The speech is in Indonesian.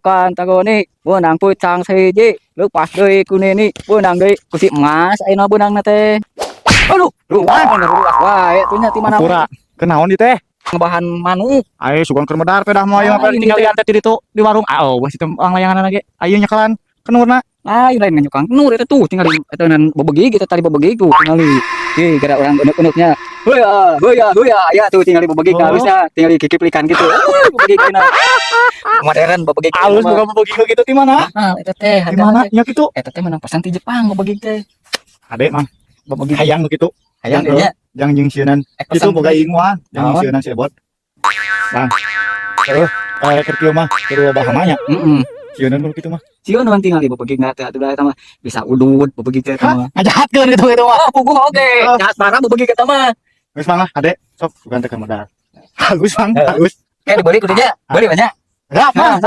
kan tagoni benang pucang sehiji lepas deui ku nini benang deui ku si emas ayeuna benang na teh. Aduh, ruas bener ruas wae tuh nya ti mana Pura kenaon di teh? ngebahan manuk. Ayo sugan keur medar pedah mah aya mah tinggal diantar di ditu di warung. Oh, beuh situ ang layangan lagi. Ayo nyekelan kenurna. Lain lain Kang Nur itu tuh tinggal eta nan bebegi kita tadi bebegi ku tingali. Gara orang unek-uneknya. Hoya ya tuh tinggal bebegi ka harusnya tinggal kikiplikan gitu. Bebegi kena modern bebegi. Alus bukan bebegi gitu di mana? Eta teh Di mana? Nya kitu. eta teh menang pesan ti Jepang bebegi teh. Ade mah Bebegi hayang nu kitu. hayang nya. Yang jeung sieunan. Itu boga inguan, yang sieunan si Ebot. Bang. Kayak keur kieu mah keur loba hamanya. Heeh. Sieunan nu kitu mah. Sieun nu tinggal di bebegi na teh atuh eta mah bisa udut bebegi teh mah. Ngajahatkeun gitu mah. Oh, puguh oge. Jahat parah bebegi eta mah. Geus mangga ade, sok sugan teh keur medar. Bagus Bang, bagus. Dibeli kudu nya. Beli banyak. Berapa?